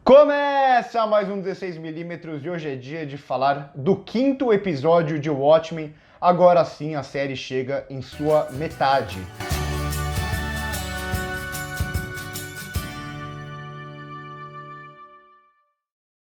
Começa mais um 16mm e hoje é dia de falar do quinto episódio de Watchmen. Agora sim a série chega em sua metade.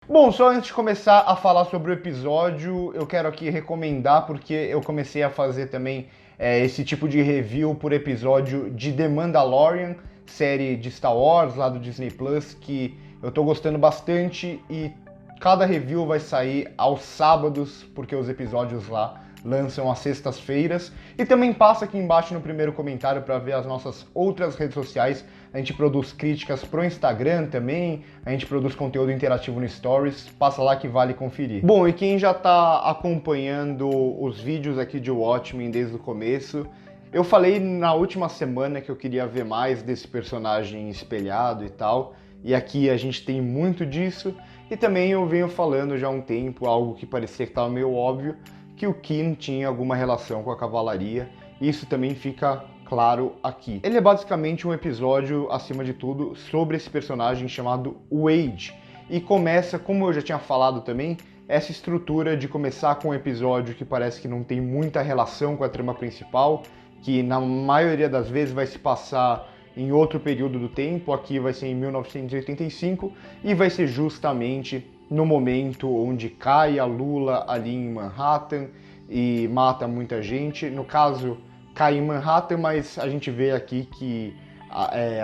Bom, só antes de começar a falar sobre o episódio, eu quero aqui recomendar, porque eu comecei a fazer também esse tipo de review por episódio de The Mandalorian, série de Star Wars lá do Disney Plus, que eu tô gostando bastante e cada review vai sair aos sábados, porque os episódios lá lançam às sextas-feiras. E também passa aqui embaixo no primeiro comentário para ver as nossas outras redes sociais. A gente produz críticas pro Instagram também, a gente produz conteúdo interativo no Stories, passa lá que vale conferir. Bom, e quem já tá acompanhando os vídeos aqui de Watchmen desde o começo, eu falei na última semana que eu queria ver mais desse personagem espelhado e tal, e aqui a gente tem muito disso, e também eu venho falando já há um tempo, algo que parecia que estava meio óbvio, que o Kin tinha alguma relação com a cavalaria, e isso também fica claro aqui. Ele é basicamente um episódio, acima de tudo, sobre esse personagem chamado Wade, e começa, como eu já tinha falado também, essa estrutura de começar com um episódio que parece que não tem muita relação com a trama principal, que na maioria das vezes vai se passar em outro período do tempo, aqui vai ser em 1985, e vai ser justamente no momento onde cai a Lula ali em Manhattan e mata muita gente. No caso, cai em Manhattan, mas a gente vê aqui que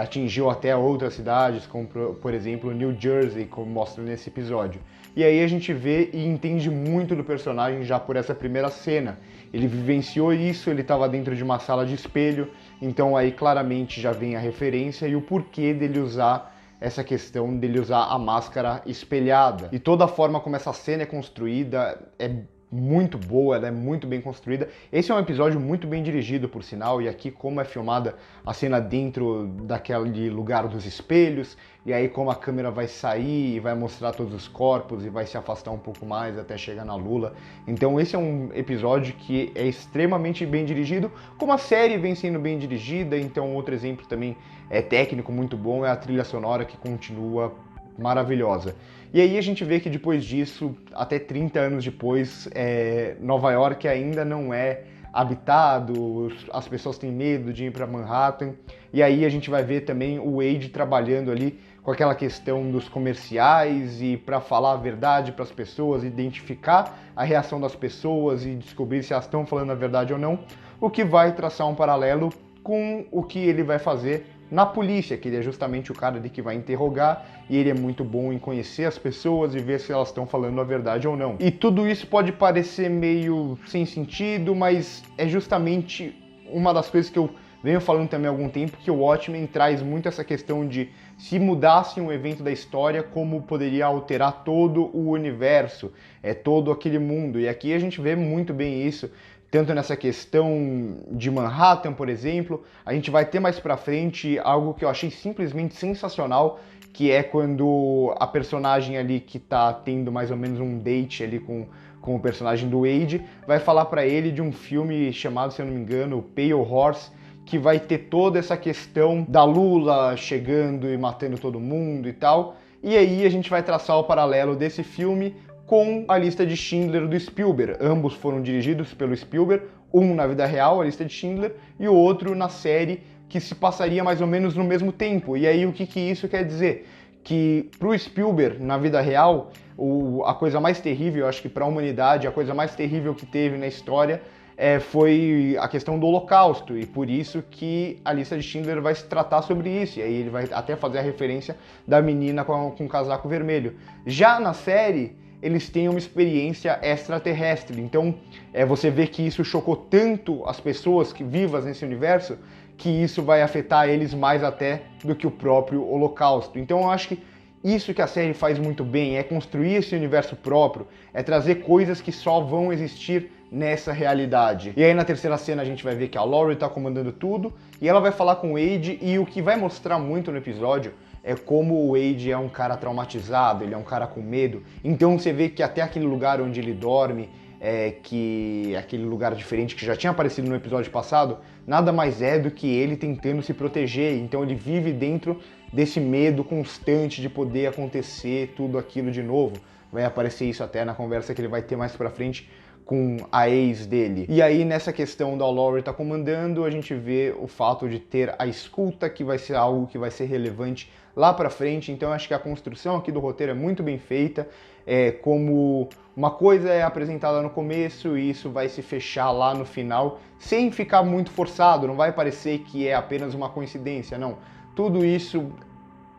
atingiu até outras cidades, como por exemplo New Jersey, como mostra nesse episódio. E aí a gente vê e entende muito do personagem já por essa primeira cena. Ele vivenciou isso, ele estava dentro de uma sala de espelho, então aí claramente já vem a referência e o porquê dele usar essa questão dele usar a máscara espelhada. E toda a forma como essa cena é construída é muito boa, ela é muito bem construída. Esse é um episódio muito bem dirigido, por sinal, e aqui como é filmada a cena dentro daquele lugar dos espelhos, e aí como a câmera vai sair e vai mostrar todos os corpos e vai se afastar um pouco mais até chegar na Lula. Então esse é um episódio que é extremamente bem dirigido, como a série vem sendo bem dirigida. Então outro exemplo também técnico muito bom é a trilha sonora, que continua maravilhosa. E aí a gente vê que depois disso, até 30 anos depois, Nova York ainda não é habitado, as pessoas têm medo de ir para Manhattan, e aí a gente vai ver também o Wade trabalhando ali com aquela questão dos comerciais e para falar a verdade para as pessoas, identificar a reação das pessoas e descobrir se elas estão falando a verdade ou não, o que vai traçar um paralelo com o que ele vai fazer na polícia, que ele é justamente o cara ali que vai interrogar, e ele é muito bom em conhecer as pessoas e ver se elas estão falando a verdade ou não. E tudo isso pode parecer meio sem sentido, mas é justamente uma das coisas que eu venho falando também há algum tempo, que o Watchmen traz muito essa questão de se mudasse um evento da história, como poderia alterar todo o universo, todo aquele mundo. E aqui a gente vê muito bem isso, tanto nessa questão de Manhattan, por exemplo. A gente vai ter mais pra frente algo que eu achei simplesmente sensacional, que é quando a personagem ali que tá tendo mais ou menos um date ali com o personagem do Wade, vai falar pra ele de um filme chamado, se eu não me engano, Pale Horse, que vai ter toda essa questão da Lula chegando e matando todo mundo e tal. E aí a gente vai traçar o paralelo desse filme com a Lista de Schindler do Spielberg. Ambos foram dirigidos pelo Spielberg, um na vida real, a Lista de Schindler, e o outro na série, que se passaria mais ou menos no mesmo tempo. E aí o que isso quer dizer? Que pro Spielberg, na vida real, a coisa mais terrível, eu acho que para a humanidade, a coisa mais terrível que teve na história foi a questão do Holocausto, e por isso que a Lista de Schindler vai se tratar sobre isso, e aí ele vai até fazer a referência da menina com o casaco vermelho. Já na série, eles têm uma experiência extraterrestre, então você vê que isso chocou tanto as pessoas vivas nesse universo, que isso vai afetar eles mais até do que o próprio Holocausto. Então eu acho que isso que a série faz muito bem, é construir esse universo próprio, é trazer coisas que só vão existir nessa realidade. E aí na terceira cena a gente vai ver que a Laurie tá comandando tudo, e ela vai falar com o Wade, e o que vai mostrar muito no episódio é como o Wade é um cara traumatizado, ele é um cara com medo. Então você vê que até aquele lugar onde ele dorme que aquele lugar diferente que já tinha aparecido no episódio passado, nada mais é do que ele tentando se proteger. Então ele vive dentro desse medo constante de poder acontecer tudo aquilo de novo. Vai aparecer isso até na conversa que ele vai ter mais pra frente com a ex dele. E aí, nessa questão da Laurie tá comandando, a gente vê o fato de ter a escuta, que vai ser algo que vai ser relevante lá pra frente. Então, eu acho que a construção aqui do roteiro é muito bem feita. Como uma coisa é apresentada no começo e isso vai se fechar lá no final, sem ficar muito forçado. Não vai parecer que é apenas uma coincidência, não. Tudo isso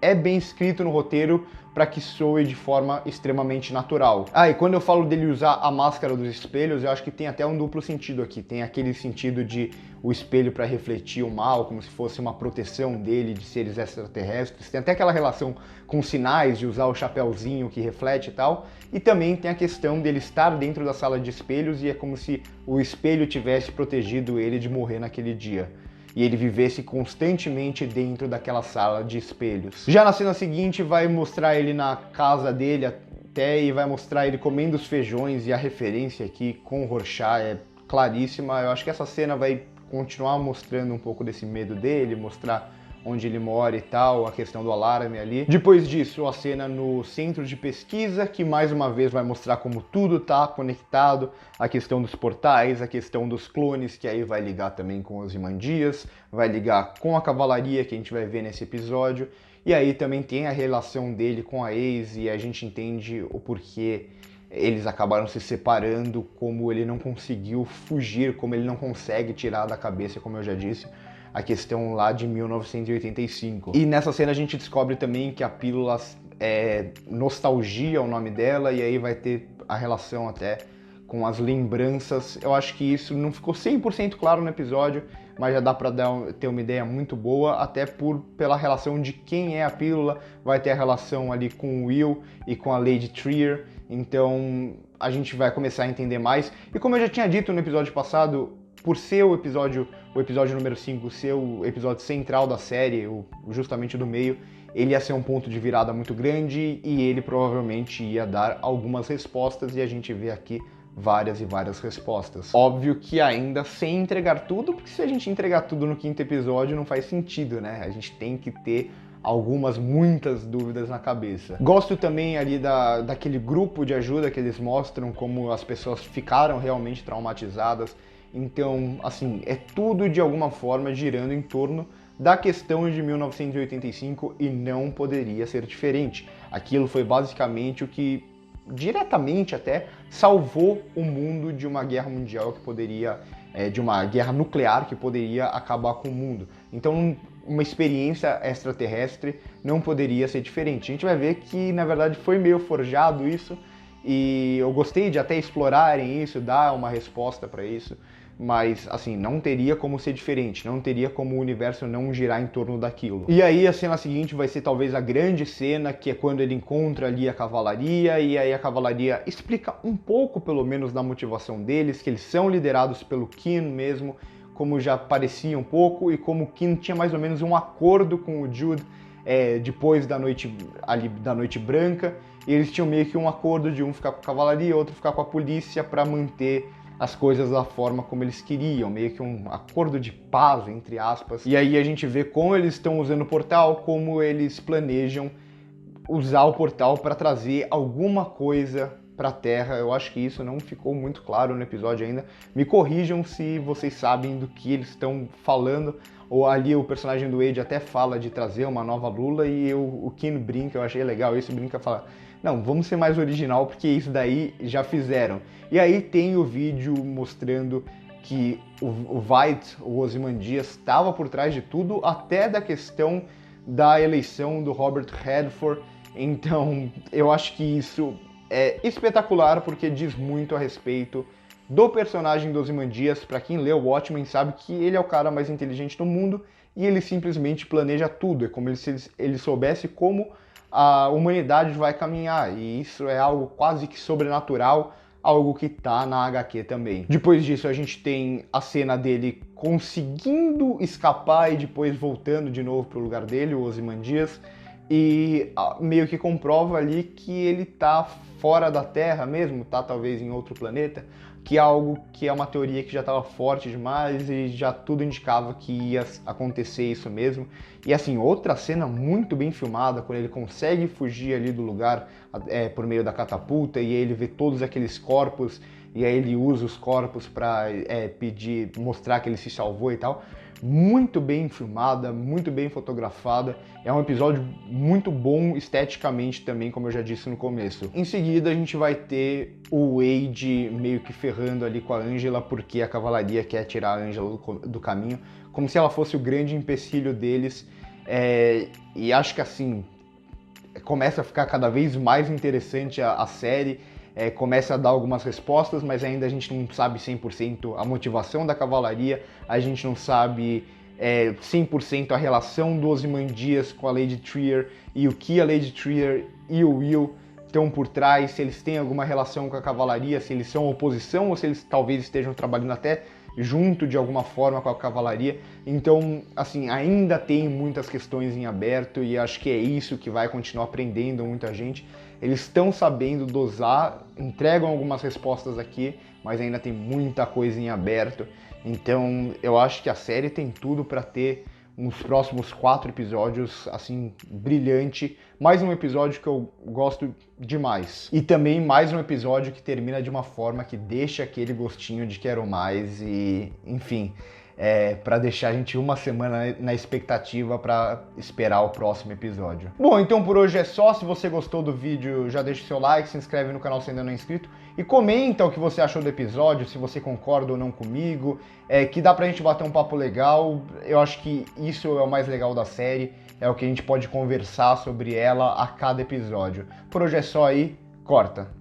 é bem escrito no roteiro para que soe de forma extremamente natural. E quando eu falo dele usar a máscara dos espelhos, eu acho que tem até um duplo sentido aqui. Tem aquele sentido de o espelho para refletir o mal, como se fosse uma proteção dele de seres extraterrestres. Tem até aquela relação com sinais de usar o chapéuzinho que reflete e tal. E também tem a questão dele estar dentro da sala de espelhos e é como se o espelho tivesse protegido ele de morrer naquele dia. E ele vivesse constantemente dentro daquela sala de espelhos. Já na cena seguinte vai mostrar ele na casa dele até e vai mostrar ele comendo os feijões, e a referência aqui com o Rorschach é claríssima. Eu acho que essa cena vai continuar mostrando um pouco desse medo dele, mostrar onde ele mora e tal, a questão do alarme ali. Depois disso, a cena no centro de pesquisa, que mais uma vez vai mostrar como tudo tá conectado, a questão dos portais, a questão dos clones, que aí vai ligar também com Ozymandias, vai ligar com a cavalaria, que a gente vai ver nesse episódio, e aí também tem a relação dele com a ex, e a gente entende o porquê eles acabaram se separando, como ele não conseguiu fugir, como ele não consegue tirar da cabeça, como eu já disse, a questão lá de 1985. E nessa cena a gente descobre também que a pílula é nostalgia, o nome dela, e aí vai ter a relação até com as lembranças. Eu acho que isso não ficou 100% claro no episódio, mas já dá pra ter uma ideia muito boa, até pela relação de quem é a pílula. Vai ter a relação ali com o Will e com a Lady Trier, então a gente vai começar a entender mais. E como eu já tinha dito no episódio passado, por ser o episódio número 5, ser o episódio central da série, justamente do meio, ele ia ser um ponto de virada muito grande e ele provavelmente ia dar algumas respostas, e a gente vê aqui várias e várias respostas. Óbvio que ainda sem entregar tudo, porque se a gente entregar tudo no 5º episódio não faz sentido, né? A gente tem que ter muitas dúvidas na cabeça. Gosto também ali daquele grupo de ajuda que eles mostram, como as pessoas ficaram realmente traumatizadas. Então, assim, é tudo de alguma forma girando em torno da questão de 1985 e não poderia ser diferente. Aquilo foi basicamente o que, diretamente até, salvou o mundo de uma guerra mundial que poderia, de uma guerra nuclear que poderia acabar com o mundo. Então, uma experiência extraterrestre não poderia ser diferente. A gente vai ver que, na verdade, foi meio forjado isso, e eu gostei de até explorarem isso, dar uma resposta para isso. Mas, assim, não teria como ser diferente, não teria como o universo não girar em torno daquilo. E aí a cena seguinte vai ser talvez a grande cena, que é quando ele encontra ali a cavalaria, e aí a cavalaria explica um pouco, pelo menos, da motivação deles, que eles são liderados pelo Kin mesmo, como já parecia um pouco, e como o Kin tinha mais ou menos um acordo com o Jude depois da noite branca, e eles tinham meio que um acordo de um ficar com a cavalaria, outro ficar com a polícia, para manter as coisas da forma como eles queriam, meio que um acordo de paz, entre aspas. E aí a gente vê como eles estão usando o portal, como eles planejam usar o portal para trazer alguma coisa para a Terra. Eu acho que isso não ficou muito claro no episódio ainda. Me corrijam se vocês sabem do que eles estão falando, ou ali o personagem do Wade até fala de trazer uma nova Lula, e o Kin brinca, eu achei legal isso, brinca, fala: não, vamos ser mais original, porque isso daí já fizeram. E aí tem o vídeo mostrando que o Veidt, o Ozymandias, estava por trás de tudo, até da questão da eleição do Robert Redford. Então, eu acho que isso é espetacular, porque diz muito a respeito do personagem do Ozymandias. Para quem leu Watchmen sabe que ele é o cara mais inteligente do mundo, e ele simplesmente planeja tudo. É como se ele soubesse como a humanidade vai caminhar, e isso é algo quase que sobrenatural, algo que tá na HQ também. Depois disso a gente tem a cena dele conseguindo escapar e depois voltando de novo pro lugar dele, o Ozymandias, e meio que comprova ali que ele tá fora da Terra mesmo, tá talvez em outro planeta, que é algo que é uma teoria que já estava forte demais e já tudo indicava que ia acontecer isso mesmo. E assim, outra cena muito bem filmada, quando ele consegue fugir ali do lugar por meio da catapulta e ele vê todos aqueles corpos e aí ele usa os corpos para mostrar que ele se salvou e tal. Muito bem filmada, muito bem fotografada. É um episódio muito bom esteticamente também, como eu já disse no começo. Em seguida, a gente vai ter o Wade meio que ferrando ali com a Angela, porque a cavalaria quer tirar a Angela do caminho, como se ela fosse o grande empecilho deles. E acho que assim, começa a ficar cada vez mais interessante a série. Começa a dar algumas respostas, mas ainda a gente não sabe 100% a motivação da cavalaria, a gente não sabe 100% a relação do Ozymandias com a Lady Trier e o que a Lady Trier e o Will estão por trás, se eles têm alguma relação com a cavalaria, se eles são oposição ou se eles talvez estejam trabalhando até junto de alguma forma com a cavalaria. Então, assim, ainda tem muitas questões em aberto e acho que é isso que vai continuar aprendendo muita gente. Eles estão sabendo dosar, entregam algumas respostas aqui, mas ainda tem muita coisa em aberto. Então, eu acho que a série tem tudo para ter uns próximos 4 episódios, assim, brilhante. Mais um episódio que eu gosto demais. E também mais um episódio que termina de uma forma que deixa aquele gostinho de quero mais e, enfim, para deixar a gente uma semana na expectativa para esperar o próximo episódio. Bom, então por hoje é só. Se você gostou do vídeo, já deixa o seu like, se inscreve no canal se ainda não é inscrito e comenta o que você achou do episódio, se você concorda ou não comigo, que dá pra gente bater um papo legal. Eu acho que isso é o mais legal da série, é o que a gente pode conversar sobre ela a cada episódio. Por hoje é só aí, corta!